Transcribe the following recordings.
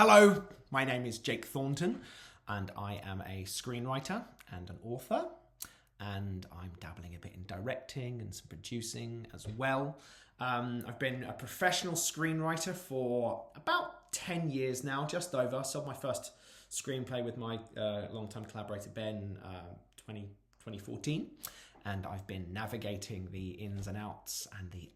Hello, my name is Jake Thornton, and I am a screenwriter and an author, and I'm dabbling a bit in directing and some producing as well. I've been a professional screenwriter for about 10 years now, just over. I sold my first screenplay with my longtime collaborator Ben 2014, and I've been navigating the ins and outs and the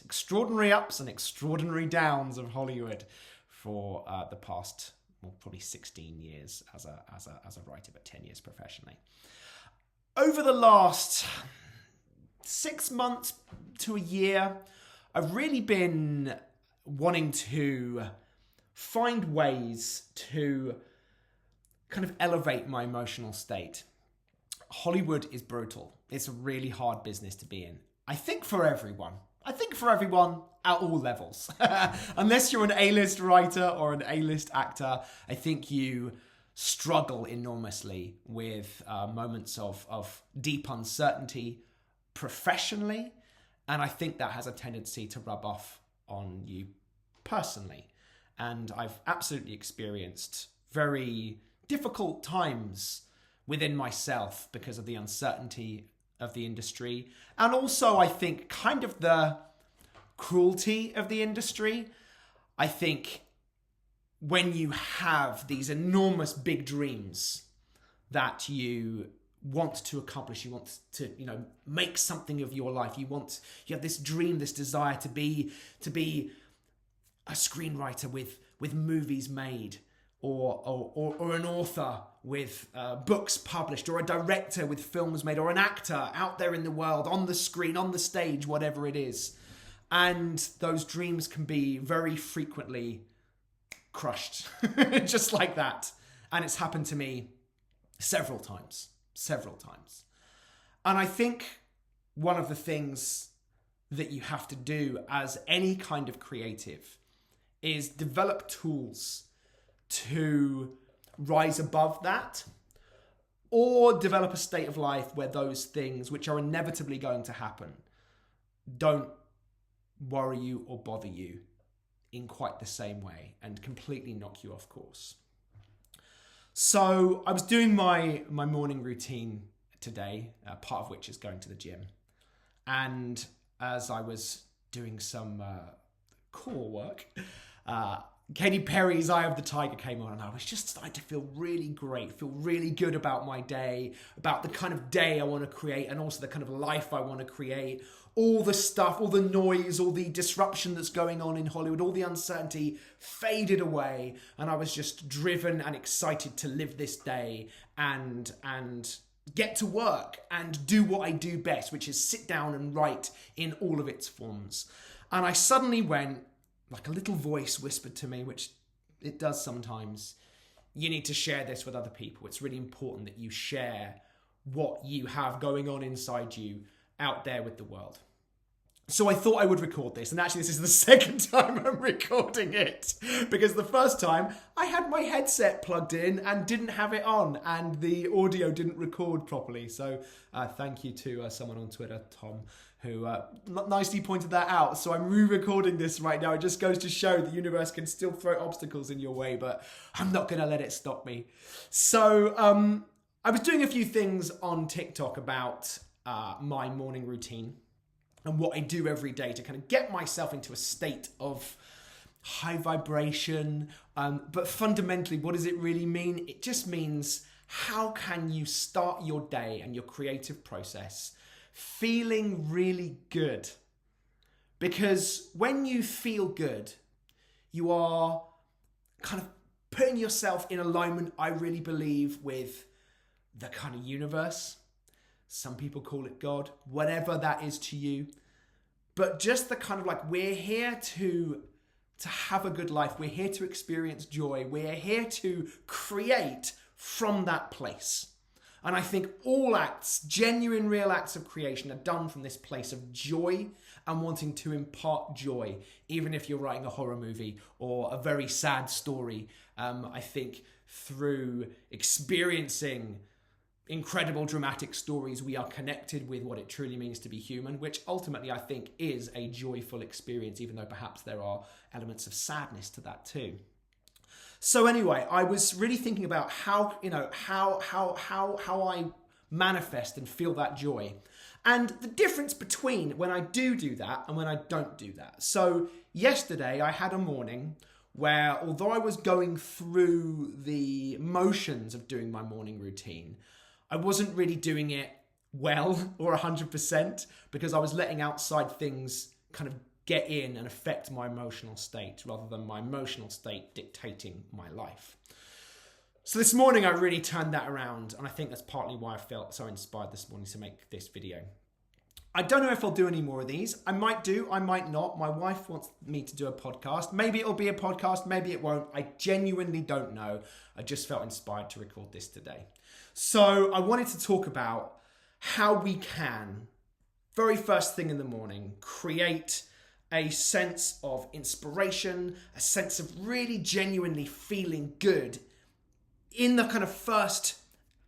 extraordinary ups and extraordinary downs of Hollywood for the past, probably 16 years as a writer, but 10 years professionally. Over the last 6 months to a year, I've really been wanting to find ways to kind of elevate my emotional state. Hollywood is brutal. It's a really hard business to be in. I think for everyone at all levels. Unless you're an A-list writer or an A-list actor, I think you struggle enormously with moments of deep uncertainty professionally. And I think that has a tendency to rub off on you personally. And I've absolutely experienced very difficult times within myself because of the uncertainty of the industry. And also, I think, kind of the cruelty of the industry. I think when you have these enormous big dreams that you want to accomplish, you want to, make something of your life. You have this dream, this desire to be a screenwriter with movies made, or an author with books published, or a director with films made, or an actor out there in the world, on the screen, on the stage, whatever it is. And those dreams can be very frequently crushed, just like that. And it's happened to me several times. And I think one of the things that you have to do as any kind of creative is develop tools to rise above that, or develop a state of life where those things, which are inevitably going to happen, don't worry you or bother you in quite the same way and completely knock you off course. So I was doing my morning routine today, part of which is going to the gym. And as I was doing some core work, Katy Perry's Eye of the Tiger came on, and I was just starting to feel really great, feel really good about my day, about the kind of day I want to create, and also the kind of life I want to create. All the stuff, all the noise, all the disruption that's going on in Hollywood, all the uncertainty faded away, and I was just driven and excited to live this day and get to work and do what I do best, which is sit down and write in all of its forms. And I suddenly went, like a little voice whispered to me, which it does sometimes, you need to share this with other people. It's really important that you share what you have going on inside you out there with the world. So I thought I would record this, and actually this is the second time I'm recording it, because the first time I had my headset plugged in and didn't have it on, and the audio didn't record properly. So thank you to someone on Twitter, Tom, who nicely pointed that out. So I'm re-recording this right now. It just goes to show the universe can still throw obstacles in your way, but I'm not going to let it stop me. So I was doing a few things on TikTok about my morning routine and what I do every day to kind of get myself into a state of high vibration. But fundamentally, what does it really mean? It just means, how can you start your day and your creative process feeling really good? Because when you feel good, you are kind of putting yourself in alignment, I really believe, with the kind of universe. Some people call it God, whatever that is to you. But just the kind of like, we're here to have a good life. We're here to experience joy. We're here to create from that place. And I think all acts, genuine, real acts of creation, are done from this place of joy and wanting to impart joy, even if you're writing a horror movie or a very sad story. I think through experiencing incredible dramatic stories, we are connected with what it truly means to be human, which ultimately I think is a joyful experience, even though perhaps there are elements of sadness to that too. So anyway, I was really thinking about how I manifest and feel that joy. And the difference between when I do that and when I don't do that. So yesterday I had a morning where, although I was going through the motions of doing my morning routine, I wasn't really doing it well or 100% because I was letting outside things kind of get in and affect my emotional state rather than my emotional state dictating my life. So this morning I really turned that around, and I think that's partly why I felt so inspired this morning to make this video. I don't know if I'll do any more of these. I might do, I might not. My wife wants me to do a podcast. Maybe it'll be a podcast, maybe it won't. I genuinely don't know. I just felt inspired to record this today. So I wanted to talk about how we can, very first thing in the morning, create a sense of inspiration, a sense of really genuinely feeling good in the kind of first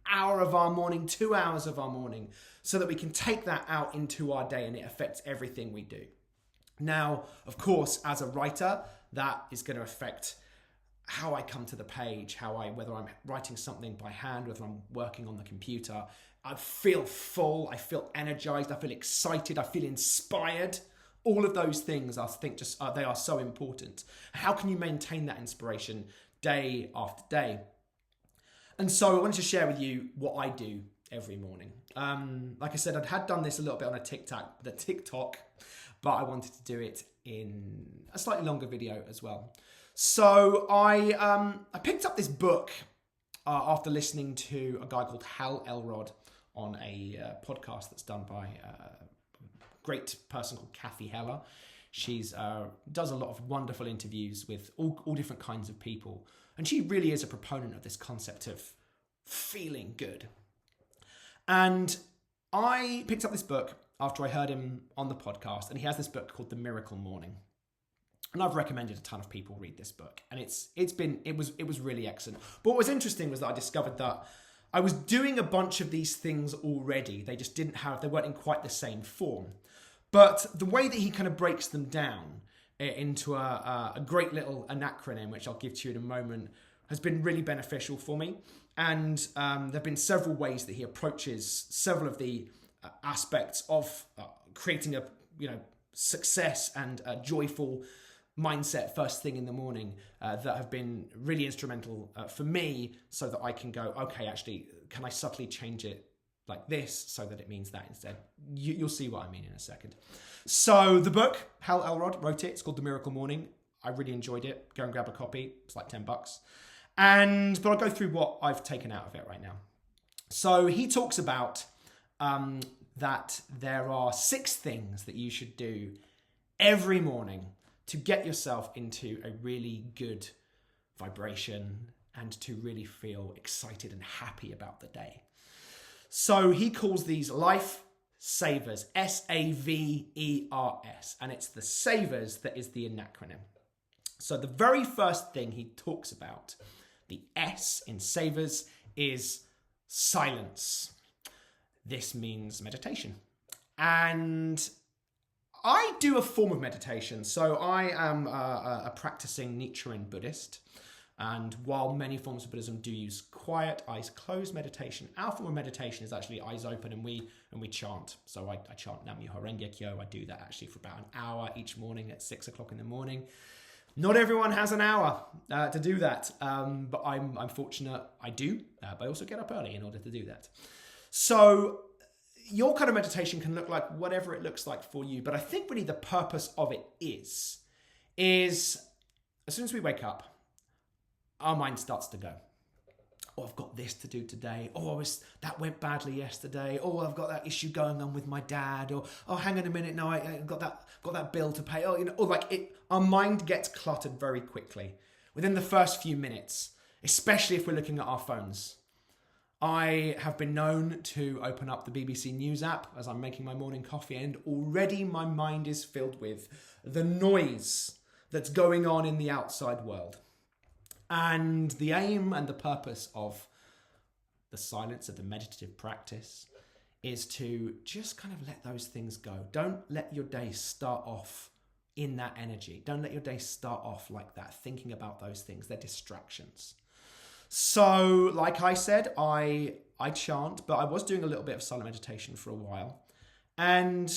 hour of our morning, 2 hours of our morning, so that we can take that out into our day and it affects everything we do. Now, of course, as a writer, that is going to affect how I come to the page, whether I'm writing something by hand, whether I'm working on the computer. I feel full, I feel energized, I feel excited, I feel inspired. All of those things, I think, they are so important. How can you maintain that inspiration day after day? And so I wanted to share with you what I do every morning. Like I said, I had done this a little bit on a TikTok, but I wanted to do it in a slightly longer video as well. So I picked up this book after listening to a guy called Hal Elrod on a podcast that's done by a great person called Kathy Heller. She's does a lot of wonderful interviews with all different kinds of people. And she really is a proponent of this concept of feeling good. And I picked up this book after I heard him on the podcast, and he has this book called The Miracle Morning. And I've recommended a ton of people read this book, and it was really excellent. But what was interesting was that I discovered that I was doing a bunch of these things already. They just they weren't in quite the same form. But the way that he kind of breaks them down into a great little acronym, which I'll give to you in a moment, has been really beneficial for me. And there have been several ways that he approaches several of the aspects of creating a success and a joyful mindset first thing in the morning that have been really instrumental for me, so that I can go, okay, actually, can I subtly change it like this so that it means that instead? You'll see what I mean in a second. So the book, Hal Elrod wrote it. It's called The Miracle Morning. I really enjoyed it. Go and grab a copy. It's like $10. But I'll go through what I've taken out of it right now. So he talks about that there are 6 things that you should do every morning to get yourself into a really good vibration and to really feel excited and happy about the day. So he calls these life savers, SAVERS, and it's the savers that is the acronym. So the very first thing he talks about, the S in savers, is silence. This means meditation. And I do a form of meditation. So I am a practicing Nichiren Buddhist. And while many forms of Buddhism do use quiet, eyes closed meditation, our form of meditation is actually eyes open, and we chant. So I chant Nam-myoho Renge Kyo. I do that actually for about an hour each morning at 6 o'clock in the morning. Not everyone has an hour to do that, but I'm fortunate I do, but I also get up early in order to do that. So your kind of meditation can look like whatever it looks like for you, but I think really the purpose of it is as soon as we wake up, our mind starts to go, oh, I've got this to do today. Oh, that went badly yesterday. Oh, I've got that issue going on with my dad. Or, oh, hang on a minute, no, I got that bill to pay. Oh, our mind gets cluttered very quickly within the first few minutes, especially if we're looking at our phones. I have been known to open up the BBC News app as I'm making my morning coffee, and already my mind is filled with the noise that's going on in the outside world. And the aim and the purpose of the silence of the meditative practice is to just kind of let those things go. Don't let your day start off in that energy. Don't let your day start off like that, thinking about those things. They're distractions. So, like I said, I chant, but I was doing a little bit of silent meditation for a while. And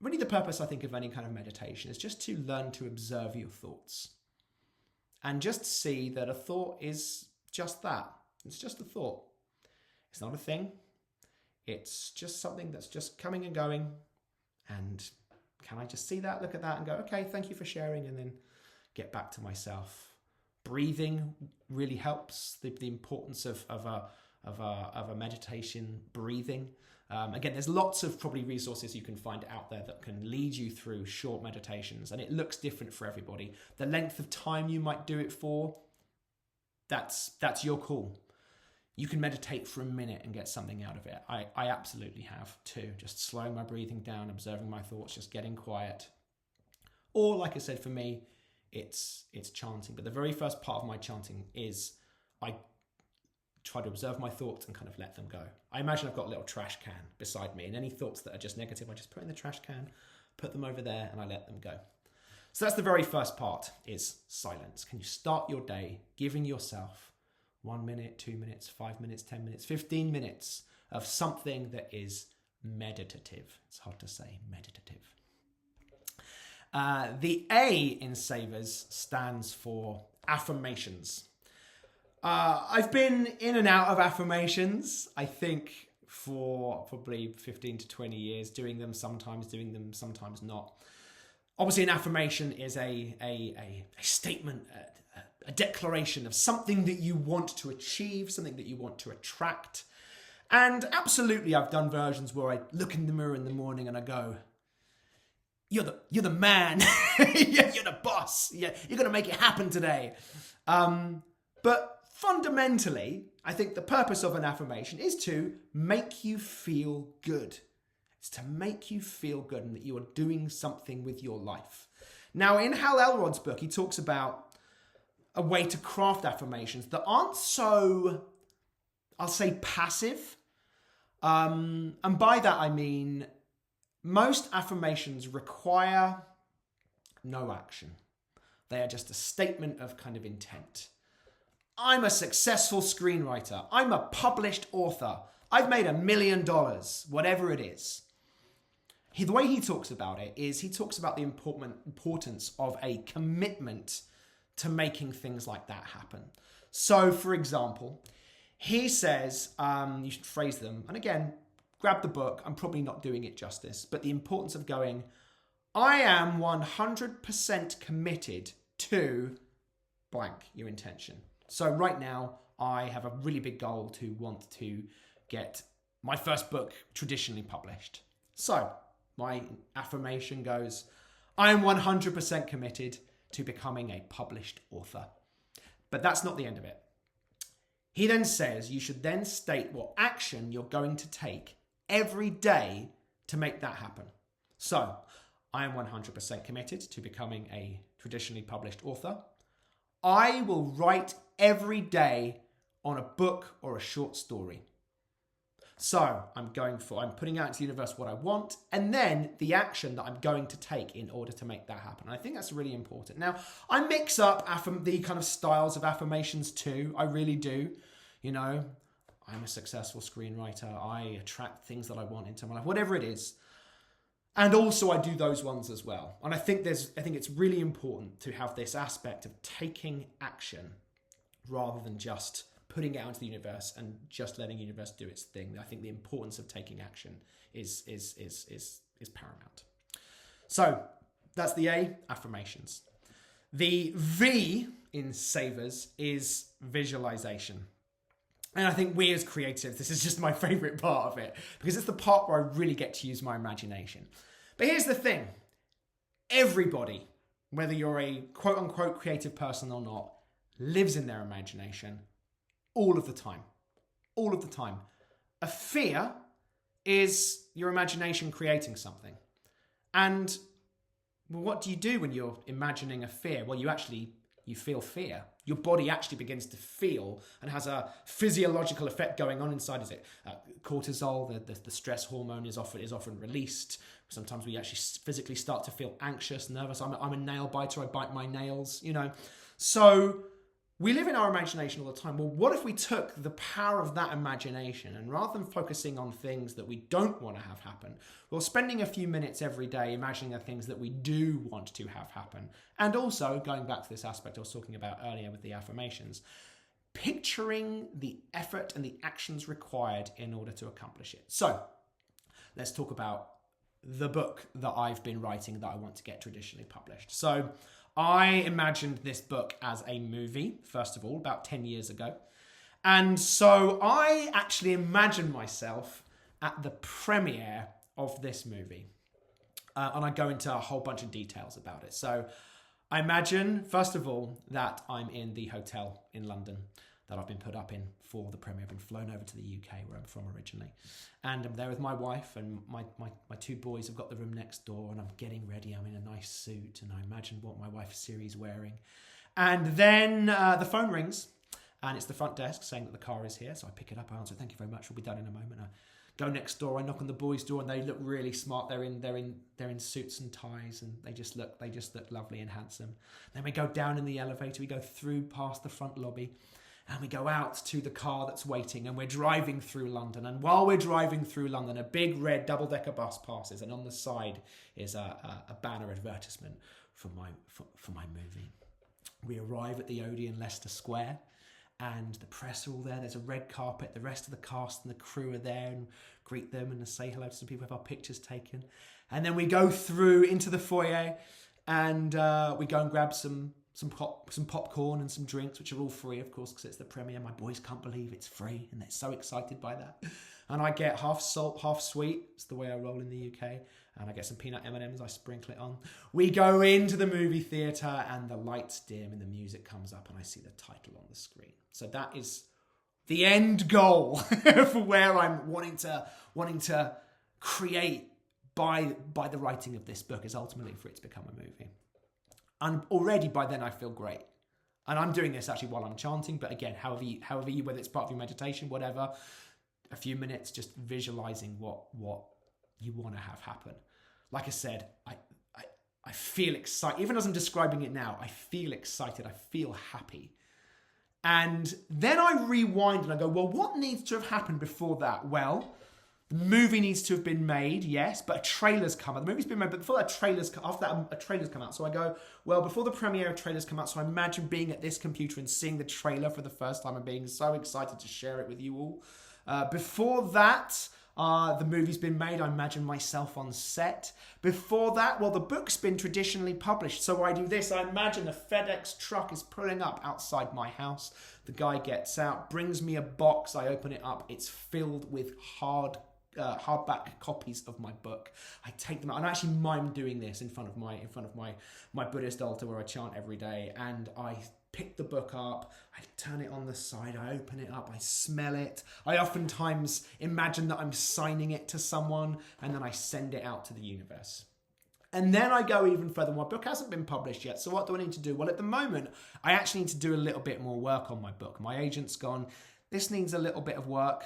really the purpose, I think, of any kind of meditation is just to learn to observe your thoughts. And just see that a thought is just that. It's just a thought. It's not a thing. It's just something that's just coming and going. And can I just see that, look at that and go, okay, thank you for sharing, and then get back to myself. Breathing really helps. The importance of a meditation, breathing. Again, there's lots of probably resources you can find out there that can lead you through short meditations, and it looks different for everybody. The length of time you might do it for, that's your call. You can meditate for a minute and get something out of it. I absolutely have too. Just slowing my breathing down, observing my thoughts, just getting quiet. Or like I said, for me, it's chanting. But the very first part of my chanting is I try to observe my thoughts and kind of let them go. I imagine I've got a little trash can beside me, and any thoughts that are just negative, I just put in the trash can, put them over there, and I let them go. So that's the very first part, is silence. Can you start your day giving yourself 1 minute, 2 minutes, 5 minutes, 10 minutes, 15 minutes of something that is meditative? It's hard to say, meditative. The A in Savers stands for affirmations. I've been in and out of affirmations, I think, for probably 15 to 20 years, doing them sometimes not. Obviously, an affirmation is a statement, a declaration of something that you want to achieve, something that you want to attract. And absolutely, I've done versions where I look in the mirror in the morning and I go, you're the man, you're the boss, you're going to make it happen today. But fundamentally, I think the purpose of an affirmation is to make you feel good. It's to make you feel good and that you are doing something with your life. Now, in Hal Elrod's book, he talks about a way to craft affirmations that aren't so, I'll say, passive. And by that, I mean, most affirmations require no action. They are just a statement of kind of intent. I'm a successful screenwriter. I'm a published author. I've made $1 million, whatever it is. The way he talks about it is he talks about the importance of a commitment to making things like that happen. So, for example, he says, you should phrase them, and again, grab the book. I'm probably not doing it justice, but the importance of going, I am 100% committed to blank, your intention. So right now, I have a really big goal to want to get my first book traditionally published. So my affirmation goes, I am 100% committed to becoming a published author. But that's not the end of it. He then says you should then state what action you're going to take every day to make that happen. So I am 100% committed to becoming a traditionally published author. I will write every day on a book or a short story. So I'm putting out into the universe what I want, and then the action that I'm going to take in order to make that happen. And I think that's really important. Now, I mix up the kind of styles of affirmations too. I really do. You know, I'm a successful screenwriter. I attract things that I want into my life, whatever it is. And also I do those ones as well. And I think it's really important to have this aspect of taking action rather than just putting it out into the universe and just letting the universe do its thing. I think the importance of taking action is paramount. So that's the A, affirmations. The V in Savers is visualization. And I think we as creatives, this is just my favorite part of it, because it's the part where I really get to use my imagination. But here's the thing. Everybody, whether you're a quote unquote creative person or not, lives in their imagination all of the time. All of the time. A fear is your imagination creating something. And what do you do when you're imagining a fear? Well, you actually you feel fear. Your body actually begins to feel and has a physiological effect going on inside. Is it cortisol, the stress hormone is often released. Sometimes we actually physically start to feel anxious, nervous. I'm a nail biter. I bite my nails, So we live in our imagination all the time. Well, what if we took the power of that imagination and rather than focusing on things that we don't want to have happen, well, spending a few minutes every day imagining the things that we do want to have happen. And also, going back to this aspect I was talking about earlier with the affirmations, picturing the effort and the actions required in order to accomplish it. So let's talk about the book that I've been writing that I want to get traditionally published. So I imagined this book as a movie, first of all, about 10 years ago. And so I actually imagined myself at the premiere of this movie. And I go into a whole bunch of details about it. So I imagine, first of all, that I'm in the hotel in London that I've been put up in for the premiere. I've been flown over to the UK, where I'm from originally. And I'm there with my wife, and my two boys have got the room next door, and I'm getting ready. I'm in a nice suit, and I imagine what my wife Siri's wearing. And then the phone rings, and it's the front desk saying that the car is here. So I pick it up, I answer, "Thank you very much, we'll be done in a moment." I go next door, I knock on the boys' door, and they look really smart. They're in suits and ties, and they just look lovely and handsome. Then we go down in the elevator, we go through past the front lobby, and we go out to the car that's waiting, and we're driving through London. And while we're driving through London, a big red double-decker bus passes, and on the side is a banner advertisement for my movie. We arrive at the Odeon, Leicester Square, and the press are all there. There's a red carpet. The rest of the cast and the crew are there and greet them and say hello to some people, have our pictures taken. And then we go through into the foyer, and we go and grab some popcorn and some drinks, which are all free, of course, because it's the premiere. My boys can't believe it's free, and they're so excited by that. And I get half salt, half sweet. It's the way I roll in the UK. And I get some peanut M&Ms. I sprinkle it on. We go into the movie theatre, and the lights dim, and the music comes up, and I see the title on the screen. So that is the end goal for where I'm wanting to create by the writing of this book, is ultimately for it to become a movie. And already by then I feel great. And I'm doing this actually while I'm chanting, but again, however you, whether it's part of your meditation, whatever, a few minutes just visualizing what you want to have happen. Like I said, I feel excited. Even as I'm describing it now, I feel excited. I feel happy. And then I rewind and I go, well, what needs to have happened before that? Well, the movie needs to have been made, yes, but a trailer's come out. The movie's been made, but before that, after that, a trailer's come out. So I go, well, before the premiere, a trailer's come out. So I imagine being at this computer and seeing the trailer for the first time and being so excited to share it with you all. Before that, the movie's been made. I imagine myself on set. Before that, well, the book's been traditionally published. So I do this. I imagine a FedEx truck is pulling up outside my house. The guy gets out, brings me a box. I open it up. It's filled with hardback copies of my book. I take them out, and I actually mime doing this in front of my Buddhist altar where I chant every day. And I pick the book up, I turn it on the side, I open it up, I smell it. I oftentimes imagine that I'm signing it to someone, and then I send it out to the universe. And then I go even further. My book hasn't been published yet, so what do I need to do? Well, at the moment, I actually need to do a little bit more work on my book. My agent's gone, this needs a little bit of work.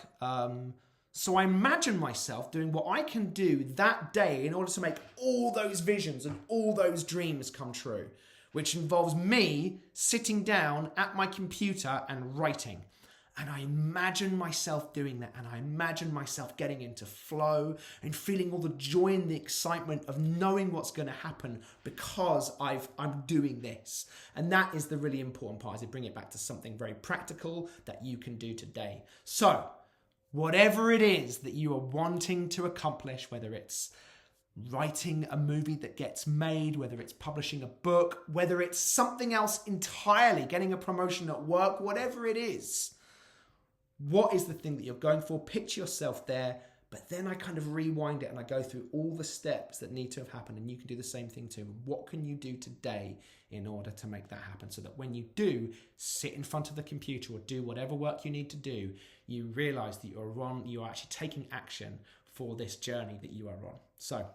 So I imagine myself doing what I can do that day in order to make all those visions and all those dreams come true, which involves me sitting down at my computer and writing. And I imagine myself doing that, and I imagine myself getting into flow and feeling all the joy and the excitement of knowing what's going to happen because I'm doing this. And that is the really important part, is to bring it back to something very practical that you can do today. So whatever it is that you are wanting to accomplish, whether it's writing a movie that gets made, whether it's publishing a book, whether it's something else entirely, getting a promotion at work, whatever it is, what is the thing that you're going for? Picture yourself there, but then I kind of rewind it and I go through all the steps that need to have happened, and you can do the same thing too. What can you do today in order to make that happen, so that when you do sit in front of the computer or do whatever work you need to do, you realize that you're actually taking action for this journey that you are on. So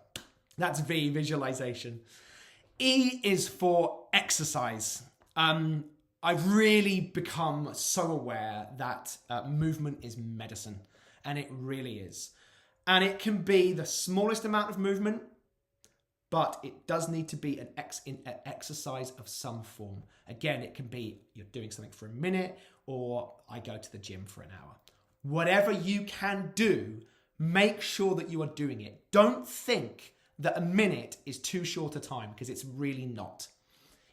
that's V, visualization. E is for exercise. I've really become so aware that movement is medicine, and it really is. And it can be the smallest amount of movement, but it does need to be an exercise of some form. Again, it can be you're doing something for a minute, or I go to the gym for an hour. Whatever you can do, make sure that you are doing it. Don't think that a minute is too short a time, because it's really not.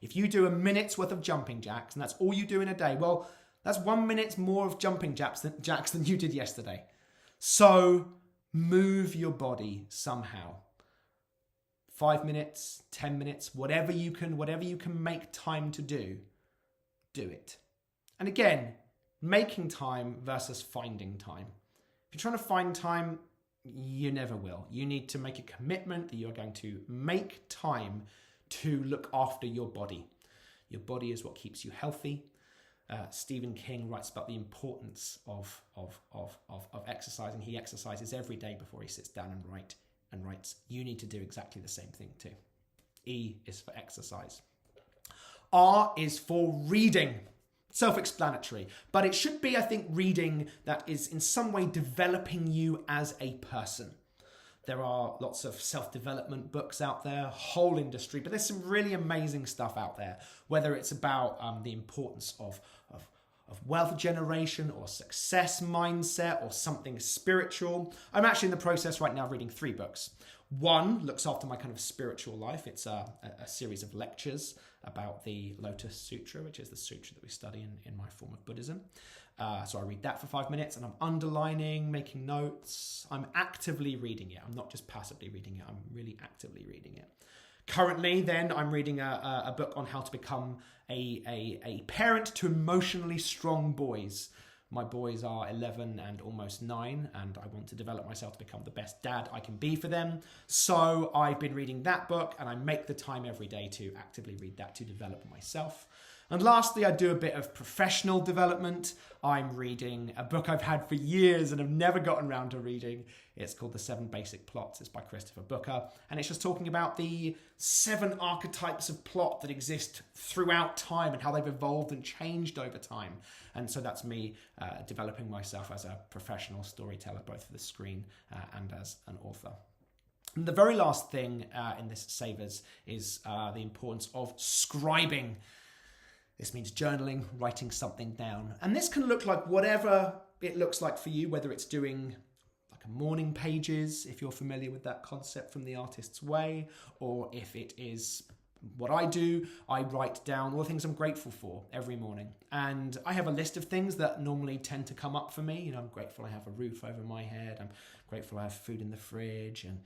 If you do a minute's worth of jumping jacks, and that's all you do in a day, well, that's 1 minute more of jumping jacks than you did yesterday. So move your body somehow. 5 minutes, 10 minutes, whatever you can make time to do it. And again, making time versus finding time. If you're trying to find time, you never will. You need to make a commitment that you're going to make time to look after your body. Your body is what keeps you healthy. Stephen King writes about the importance of exercising. He exercises every day before he sits down and writes. You need to do exactly the same thing too. E is for exercise. R is for reading. Self-explanatory. But it should be, I think, reading that is in some way developing you as a person. There are lots of self-development books out there, whole industry, but there's some really amazing stuff out there, whether it's about the importance of wealth generation or success mindset or something spiritual. I'm actually in the process right now of reading 3 books. One looks after my kind of spiritual life. It's a series of lectures about the Lotus Sutra, which is the sutra that we study in my form of Buddhism. So I read that for 5 minutes, and I'm underlining, making notes. I'm actively reading it. I'm not just passively reading it. I'm really actively reading it. Currently, then, I'm reading a book on how to become a parent to emotionally strong boys. My boys are 11 and almost 9, and I want to develop myself to become the best dad I can be for them. So I've been reading that book, and I make the time every day to actively read that to develop myself. And lastly, I do a bit of professional development. I'm reading a book I've had for years and have never gotten around to reading. It's called The 7 Basic Plots. It's by Christopher Booker. And it's just talking about the 7 archetypes of plot that exist throughout time and how they've evolved and changed over time. And so that's me developing myself as a professional storyteller, both for the screen and as an author. And the very last thing in this Savers is the importance of scribing. This means journaling, writing something down. And this can look like whatever it looks like for you, whether it's doing like a morning pages, if you're familiar with that concept from The Artist's Way, or if it is what I do, I write down all the things I'm grateful for every morning. And I have a list of things that normally tend to come up for me. You know, I'm grateful I have a roof over my head. I'm grateful I have food in the fridge and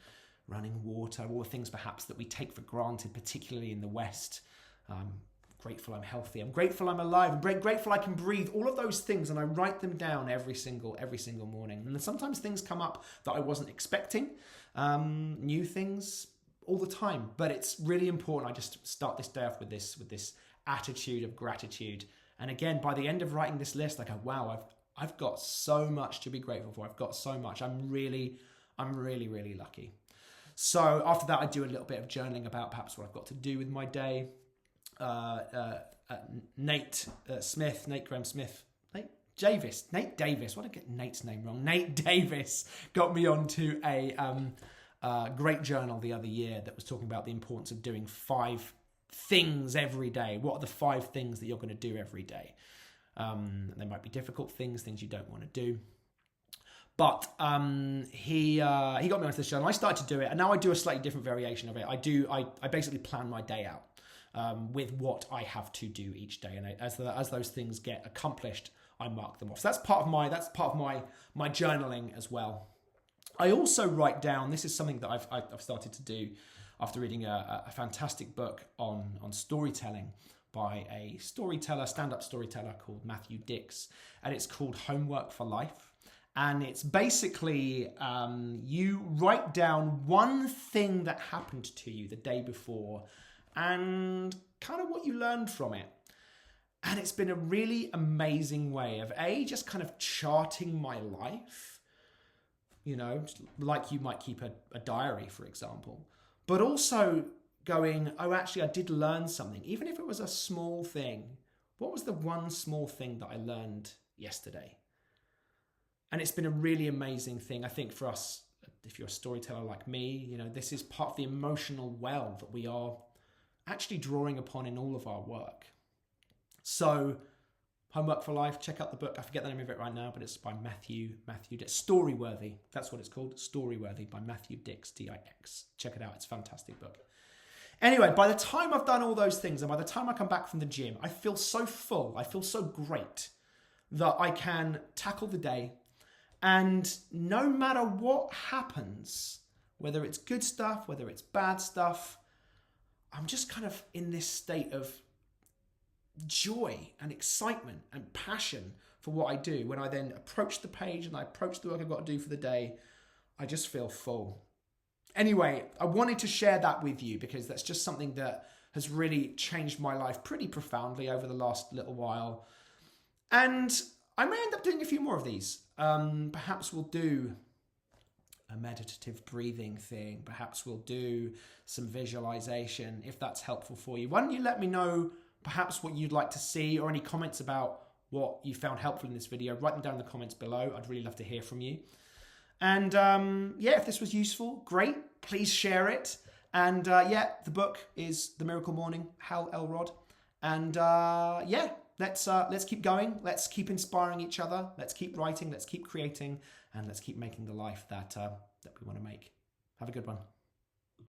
running water, all the things perhaps that we take for granted, particularly in the West. Grateful I'm healthy. I'm grateful I'm alive. I'm grateful I can breathe. All of those things, and I write them down every single morning. And sometimes things come up that I wasn't expecting, new things all the time. But it's really important. I just start this day off with this attitude of gratitude. And again, by the end of writing this list, I go, wow, I've got so much to be grateful for. I've got so much. I'm really lucky. So after that, I do a little bit of journaling about perhaps what I've got to do with my day. Nate Davis. Why did I get Nate's name wrong? Nate Davis got me onto a great journal the other year that was talking about the importance of doing 5 things every day. What are the 5 things that you're going to do every day? They might be difficult things you don't want to do. But he got me onto this journal. I started to do it, and now I do a slightly different variation of it. I basically plan my day out. With what I have to do each day, and as those things get accomplished, I mark them off. So that's part of my journaling as well. I also write down. This is something that I've started to do after reading a fantastic book on storytelling by a stand-up storyteller called Matthew Dix, and it's called Homework for Life. And it's basically you write down one thing that happened to you the day before, and kind of what you learned from it. And it's been a really amazing way of just kind of charting my life, you know, like you might keep a diary, for example, but also going, oh, actually, I did learn something, even if it was a small thing. What was the one small thing that I learned yesterday? And it's been a really amazing thing, I think, for us. If you're a storyteller like me, you know, this is part of the emotional well that we are actually drawing upon in all of our work. So, Homework for Life, check out the book. I forget the name of it right now, but it's by Matthew Dix. Storyworthy, that's what it's called. Storyworthy by Matthew Dix, D-I-X. Check it out, it's a fantastic book. Anyway, by the time I've done all those things and by the time I come back from the gym, I feel so full, I feel so great that I can tackle the day. And no matter what happens, whether it's good stuff, whether it's bad stuff, I'm just kind of in this state of joy and excitement and passion for what I do. When I then approach the page and I approach the work I've got to do for the day, I just feel full. Anyway, I wanted to share that with you because that's just something that has really changed my life pretty profoundly over the last little while. And I may end up doing a few more of these. Perhaps we'll do a meditative breathing thing. Perhaps we'll do some visualization if that's helpful for you. Why don't you let me know perhaps what you'd like to see or any comments about what you found helpful in this video. Write them down in the comments below. I'd really love to hear from you. And yeah, if this was useful, great. Please share it. And yeah, the book is The Miracle Morning, Hal Elrod. And yeah, let's keep going. Let's keep inspiring each other. Let's keep writing. Let's keep creating. And let's keep making the life that we want to make. Have a good one.